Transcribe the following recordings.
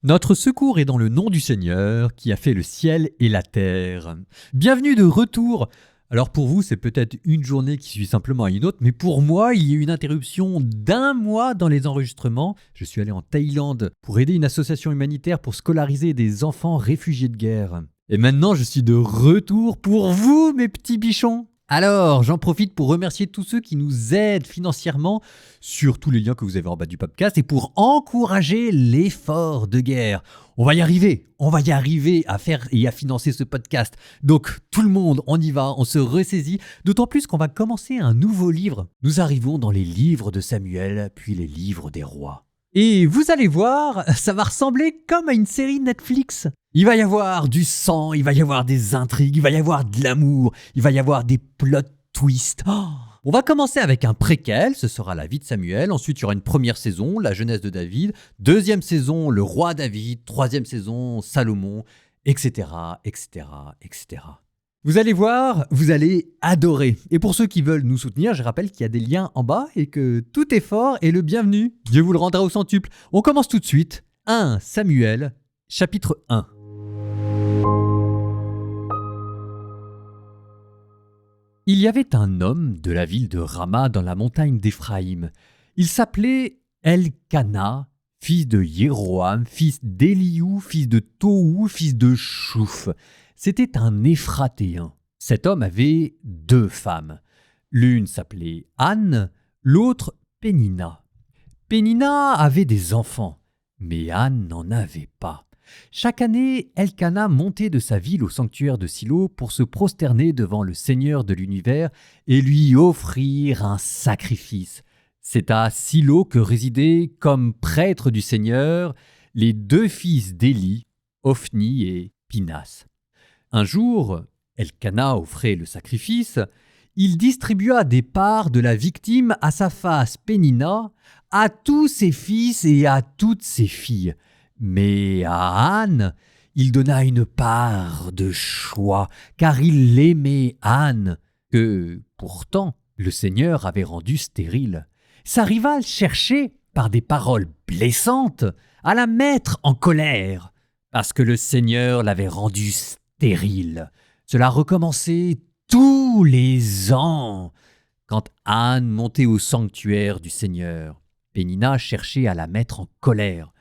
Notre secours est dans le nom du Seigneur qui a fait le ciel et la terre. Bienvenue de retour. Alors pour vous, c'est peut-être une journée qui suit simplement à une autre, mais pour moi, il y a eu une interruption d'un mois dans les enregistrements. Je suis allé en Thaïlande pour aider une association humanitaire pour scolariser des enfants réfugiés de guerre. Et maintenant, je suis de retour pour vous, mes petits bichons. Alors, j'en profite pour remercier tous ceux qui nous aident financièrement sur tous les liens que vous avez en bas du podcast et pour encourager l'effort de guerre. On va y arriver à faire et à financer ce podcast. Donc tout le monde, on y va, on se ressaisit, d'autant plus qu'on va commencer un nouveau livre. Nous arrivons dans les livres de Samuel, puis les livres des rois. Et vous allez voir, ça va ressembler comme à une série Netflix. Il va y avoir du sang, il va y avoir des intrigues, il va y avoir de l'amour, il va y avoir des plot twists. On va commencer avec un préquel, ce sera la vie de Samuel. Ensuite, il y aura une première saison, la jeunesse de David. Deuxième saison, le roi David. Troisième saison, Salomon, etc., etc., etc. Vous allez voir, vous allez adorer. Et pour ceux qui veulent nous soutenir, je rappelle qu'il y a des liens en bas et que tout effort est le bienvenu. Dieu vous le rendra au centuple. On commence tout de suite. 1 Samuel, chapitre 1. Il y avait un homme de la ville de Rama dans la montagne d'Éphraïm. Il s'appelait Elkana, fils de Jéroham, fils d'Eliou, fils de Tohu, fils de Chouf. C'était un Éphratéen. Cet homme avait 2 femmes. L'une s'appelait Anne, l'autre Pénina. Pénina avait des enfants, mais Anne n'en avait pas. Chaque année, Elkana montait de sa ville au sanctuaire de Silo pour se prosterner devant le Seigneur de l'univers et lui offrir un sacrifice. C'est à Silo que résidaient, comme prêtres du Seigneur, les 2 fils d'Éli, Ophni et Pinas. Un jour, Elkana offrait le sacrifice. Il distribua des parts de la victime à sa face Pénina, à tous ses fils et à toutes ses filles. Mais à Anne, il donna une part de choix, car il aimait Anne, que, pourtant, le Seigneur avait rendue stérile. Sa rivale cherchait, par des paroles blessantes, à la mettre en colère, parce que le Seigneur l'avait rendue stérile. Cela recommençait tous les ans. Quand Anne montait au sanctuaire du Seigneur, Pénina cherchait à la mettre en colère.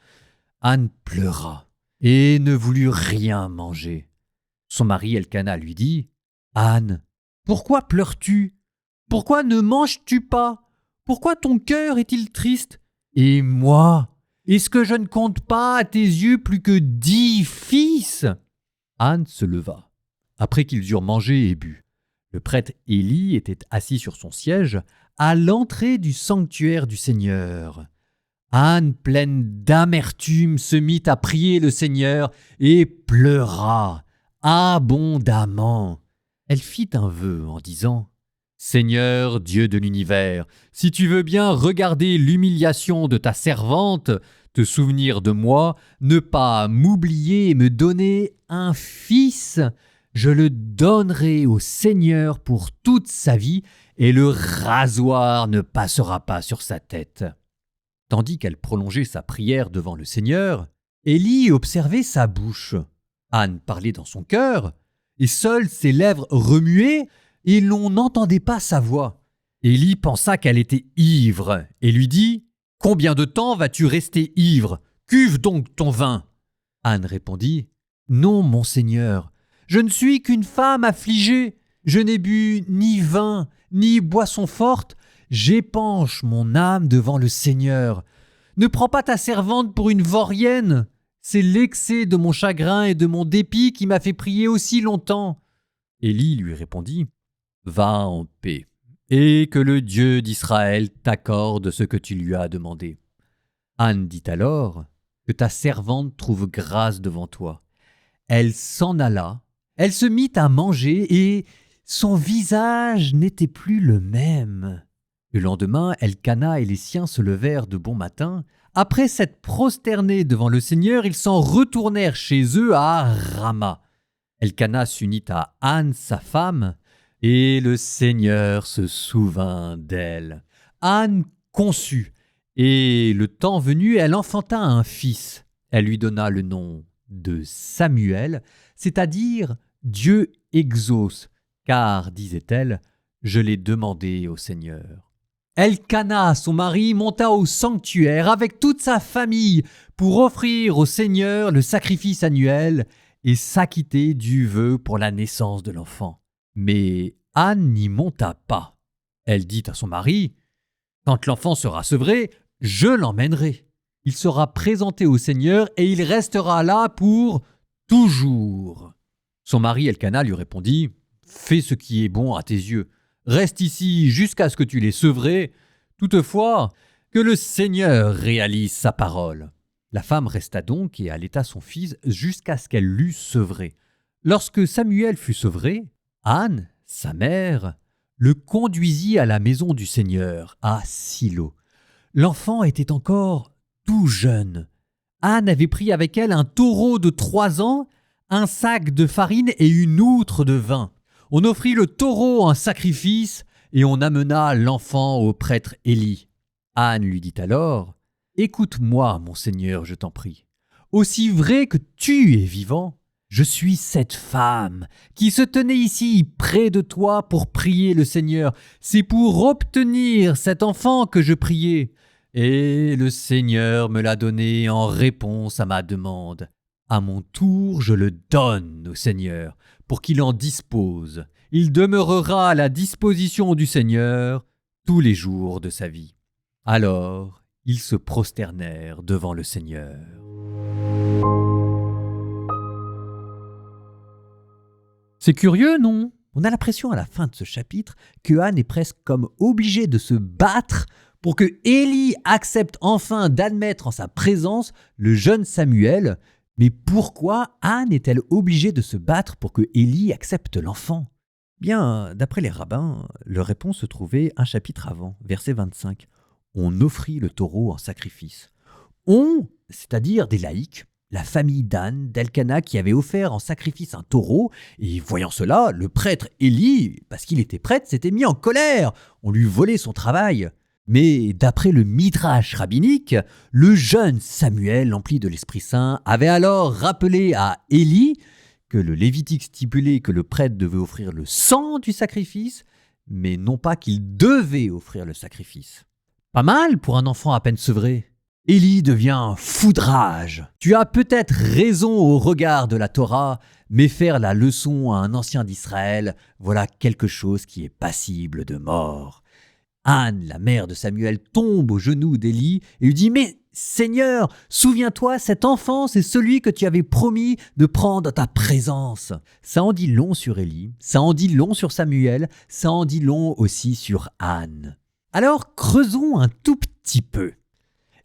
Anne pleura et ne voulut rien manger. Son mari Elkana lui dit « Anne, pourquoi pleures-tu? Pourquoi ne manges-tu pas? Pourquoi ton cœur est-il triste? Et moi, est-ce que je ne compte pas à tes yeux plus que 10 fils ?» Anne se leva, après qu'ils eurent mangé et bu. Le prêtre Élie était assis sur son siège à l'entrée du sanctuaire du Seigneur. Anne, pleine d'amertume, se mit à prier le Seigneur et pleura abondamment. Elle fit un vœu en disant « Seigneur, Dieu de l'univers, si tu veux bien regarder l'humiliation de ta servante, te souvenir de moi, ne pas m'oublier et me donner un fils, je le donnerai au Seigneur pour toute sa vie et le rasoir ne passera pas sur sa tête. » Tandis qu'elle prolongeait sa prière devant le Seigneur, Élie observait sa bouche. Anne parlait dans son cœur, et seules ses lèvres remuaient, et l'on n'entendait pas sa voix. Élie pensa qu'elle était ivre, et lui dit « Combien de temps vas-tu rester ivre? Cuve donc ton vin !» Anne répondit « Non, mon Seigneur, je ne suis qu'une femme affligée. Je n'ai bu ni vin, ni boisson forte. J'épanche mon âme devant le Seigneur. Ne prends pas ta servante pour une vaurienne. C'est l'excès de mon chagrin et de mon dépit qui m'a fait prier aussi longtemps. » Élie lui répondit « Va en paix, et que le Dieu d'Israël t'accorde ce que tu lui as demandé. » Anne dit alors « Que ta servante trouve grâce devant toi. » Elle s'en alla, elle se mit à manger et son visage n'était plus le même. Le lendemain, Elkana et les siens se levèrent de bon matin. Après s'être prosternés devant le Seigneur, ils s'en retournèrent chez eux à Rama. Elkana s'unit à Anne, sa femme, et le Seigneur se souvint d'elle. Anne conçut, et le temps venu, elle enfanta un fils. Elle lui donna le nom de Samuel, c'est-à-dire Dieu exauce, car, disait-elle, je l'ai demandé au Seigneur. Elkana, son mari, monta au sanctuaire avec toute sa famille pour offrir au Seigneur le sacrifice annuel et s'acquitter du vœu pour la naissance de l'enfant. Mais Anne n'y monta pas. Elle dit à son mari « Quand l'enfant sera sevré, je l'emmènerai. Il sera présenté au Seigneur et il restera là pour toujours. » Son mari Elkana lui répondit « Fais ce qui est bon à tes yeux. Reste ici jusqu'à ce que tu l'aies sevré. Toutefois, que le Seigneur réalise sa parole. » La femme resta donc et allaita son fils jusqu'à ce qu'elle l'eût sevré. Lorsque Samuel fut sevré, Anne, sa mère, le conduisit à la maison du Seigneur, à Silo. L'enfant était encore tout jeune. Anne avait pris avec elle un taureau de 3 ans, un sac de farine et une outre de vin. On offrit le taureau en sacrifice et on amena l'enfant au prêtre Élie. Anne lui dit alors « Écoute-moi, mon Seigneur, je t'en prie. Aussi vrai que tu es vivant, je suis cette femme qui se tenait ici près de toi pour prier le Seigneur. C'est pour obtenir cet enfant que je priais. Et le Seigneur me l'a donné en réponse à ma demande. À mon tour, je le donne au Seigneur pour qu'il en dispose. Il demeurera à la disposition du Seigneur tous les jours de sa vie. » Alors, ils se prosternèrent devant le Seigneur. C'est curieux, non ? On a l'impression à la fin de ce chapitre que Anne est presque comme obligée de se battre pour que Élie accepte enfin d'admettre en sa présence le jeune Samuel. Mais pourquoi Anne est-elle obligée de se battre pour que Élie accepte l'enfant ? Bien, d'après les rabbins, leur réponse se trouvait un chapitre avant, verset 25. On offrit le taureau en sacrifice. On, c'est-à-dire des laïcs, la famille d'Anne, d'Elkana qui avait offert en sacrifice un taureau, et voyant cela, le prêtre Élie, parce qu'il était prêtre, s'était mis en colère. On lui volait son travail. Mais d'après le Midrash rabbinique, le jeune Samuel, empli de l'Esprit Saint, avait alors rappelé à Élie que le Lévitique stipulait que le prêtre devait offrir le sang du sacrifice, mais non pas qu'il devait offrir le sacrifice. Pas mal pour un enfant à peine sevré. Élie devient fou de rage. Tu as peut-être raison au regard de la Torah, mais faire la leçon à un ancien d'Israël, voilà quelque chose qui est passible de mort. Anne, la mère de Samuel, tombe aux genoux d'Élie et lui dit « Mais Seigneur, souviens-toi, cet enfant, c'est celui que tu avais promis de prendre dans ta présence. » Ça en dit long sur Élie, ça en dit long sur Samuel, ça en dit long aussi sur Anne. Alors creusons un tout petit peu.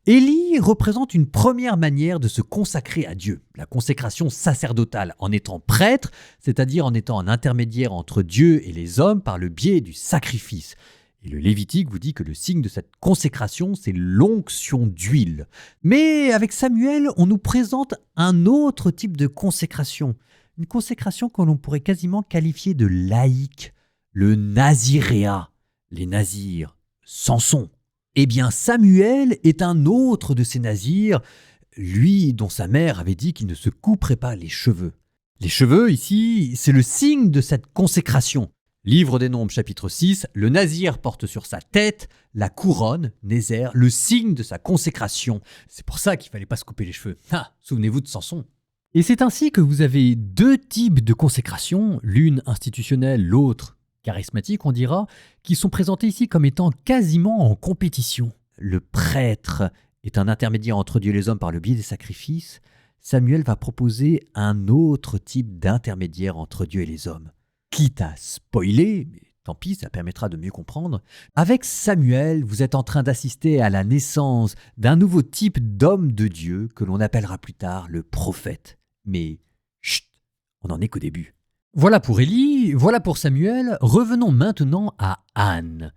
Élie représente une première manière de se consacrer à Dieu, la consécration sacerdotale, en étant prêtre, c'est-à-dire en étant un intermédiaire entre Dieu et les hommes par le biais du sacrifice. Et le Lévitique vous dit que le signe de cette consécration, c'est l'onction d'huile. Mais avec Samuel, on nous présente un autre type de consécration, une consécration que l'on pourrait quasiment qualifier de laïque, le naziréat, les nazirs, Samson. Eh bien, Samuel est un autre de ces nazirs, lui dont sa mère avait dit qu'il ne se couperait pas les cheveux. Les cheveux, ici, c'est le signe de cette consécration. Livre des Nombres, chapitre 6, le nazir porte sur sa tête la couronne, Nézer, le signe de sa consécration. C'est pour ça qu'il ne fallait pas se couper les cheveux. Ah, souvenez-vous de Samson. Et c'est ainsi que vous avez 2 types de consécration, l'une institutionnelle, l'autre charismatiques, on dira, qui sont présentés ici comme étant quasiment en compétition. Le prêtre est un intermédiaire entre Dieu et les hommes par le biais des sacrifices. Samuel va proposer un autre type d'intermédiaire entre Dieu et les hommes. Quitte à spoiler, mais tant pis, ça permettra de mieux comprendre, avec Samuel, vous êtes en train d'assister à la naissance d'un nouveau type d'homme de Dieu que l'on appellera plus tard le prophète. Mais, chut, on n'en est qu'au début. Voilà pour Élie, voilà pour Samuel. Revenons maintenant à Anne.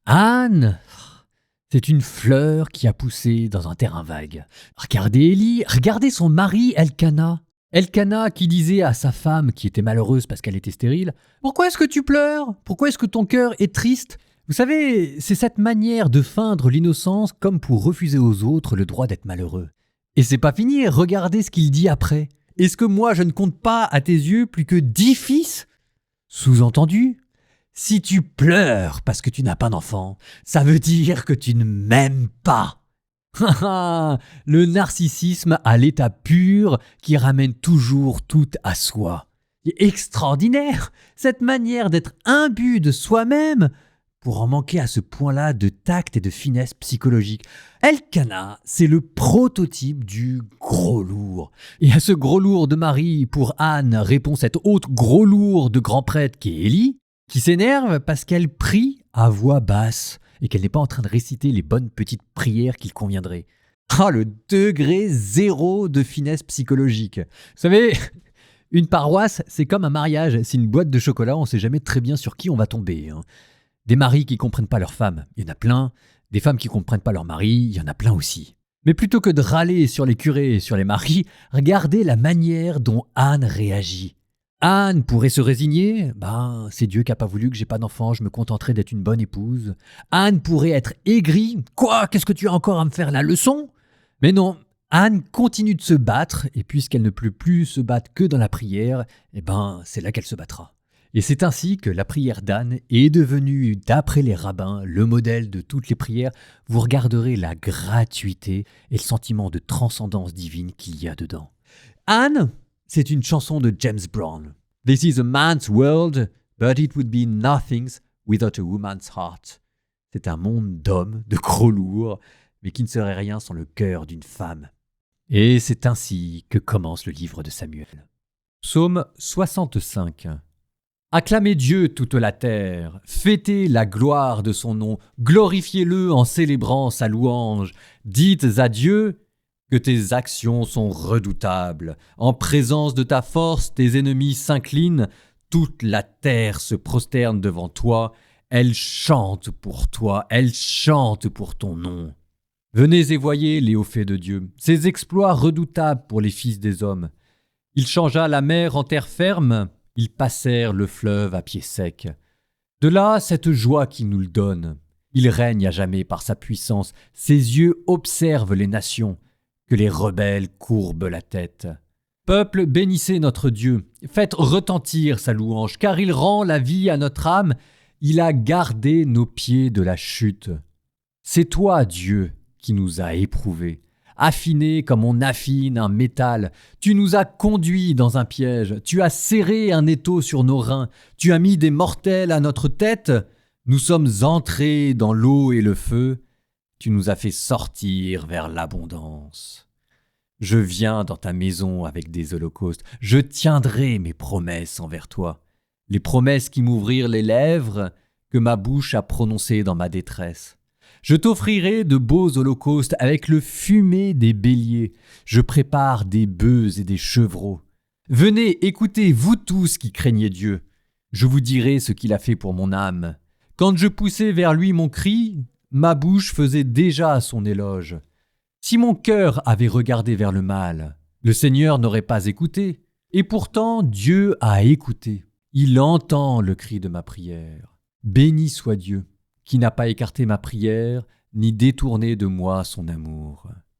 Anne, c'est une fleur qui a poussé dans un terrain vague. Regardez Élie, regardez son mari Elkana. Elkana qui disait à sa femme qui était malheureuse parce qu'elle était stérile « Pourquoi est-ce que tu pleures ? Pourquoi est-ce que ton cœur est triste ?» Vous savez, c'est cette manière de feindre l'innocence comme pour refuser aux autres le droit d'être malheureux. Et c'est pas fini, regardez ce qu'il dit après. Est-ce que moi je ne compte pas à tes yeux plus que 10 fils ? Sous-entendu, si tu pleures parce que tu n'as pas d'enfant, ça veut dire que tu ne m'aimes pas. Le narcissisme à l'état pur qui ramène toujours tout à soi. C'est extraordinaire, cette manière d'être imbu de soi-même pour en manquer à ce point-là de tact et de finesse psychologique. Elkanah, c'est le prototype du gros lourd. Et à ce gros lourd de Marie, pour Anne, répond cet autre gros lourd de grand prêtre qui est Élie, qui s'énerve parce qu'elle prie à voix basse et qu'elle n'est pas en train de réciter les bonnes petites prières qu'il conviendrait. Ah, le degré zéro de finesse psychologique. Vous savez, une paroisse, c'est comme un mariage. C'est une boîte de chocolat, on ne sait jamais très bien sur qui on va tomber. Des maris qui ne comprennent pas leur femme, il y en a plein. Des femmes qui ne comprennent pas leur mari, il y en a plein aussi. Mais plutôt que de râler sur les curés et sur les maris, regardez la manière dont Anne réagit. Anne pourrait se résigner, c'est Dieu qui n'a pas voulu que j'ai pas d'enfant, je me contenterai d'être une bonne épouse. Anne pourrait être aigrie, quoi, qu'est-ce que tu as encore à me faire la leçon ? Mais non, Anne continue de se battre, et puisqu'elle ne peut plus se battre que dans la prière, c'est là qu'elle se battra. Et c'est ainsi que la prière d'Anne est devenue, d'après les rabbins, le modèle de toutes les prières. Vous regarderez la gratuité et le sentiment de transcendance divine qu'il y a dedans. Anne, c'est une chanson de James Brown. This is a man's world, but it would be nothing without a woman's heart. C'est un monde d'hommes, de gros lourds, mais qui ne serait rien sans le cœur d'une femme. Et c'est ainsi que commence le livre de Samuel. Psaume 65. Acclamez Dieu toute la terre, fêtez la gloire de son nom, glorifiez-le en célébrant sa louange, dites à Dieu que tes actions sont redoutables. En présence de ta force, tes ennemis s'inclinent, toute la terre se prosterne devant toi, elle chante pour toi, elle chante pour ton nom. Venez et voyez les hauts faits de Dieu, ses exploits redoutables pour les fils des hommes. Il changea la mer en terre ferme, ils passèrent le fleuve à pied sec. De là, cette joie qu'il nous le donne. Il règne à jamais par sa puissance. Ses yeux observent les nations. Que les rebelles courbent la tête. Peuple, bénissez notre Dieu. Faites retentir sa louange, car il rend la vie à notre âme. Il a gardé nos pieds de la chute. C'est toi, Dieu, qui nous a éprouvés. Affiné comme on affine un métal. Tu nous as conduits dans un piège. Tu as serré un étau sur nos reins. Tu as mis des mortels à notre tête. Nous sommes entrés dans l'eau et le feu. Tu nous as fait sortir vers l'abondance. Je viens dans ta maison avec des holocaustes. Je tiendrai mes promesses envers toi. Les promesses qui m'ouvrirent les lèvres, que ma bouche a prononcées dans ma détresse. Je t'offrirai de beaux holocaustes avec le fumet des béliers. Je prépare des bœufs et des chevreaux. Venez, écoutez, vous tous qui craignez Dieu. Je vous dirai ce qu'il a fait pour mon âme. Quand je poussais vers lui mon cri, ma bouche faisait déjà son éloge. Si mon cœur avait regardé vers le mal, le Seigneur n'aurait pas écouté. Et pourtant, Dieu a écouté. Il entend le cri de ma prière. Béni soit Dieu, qui n'a pas écarté ma prière, ni détourné de moi son amour.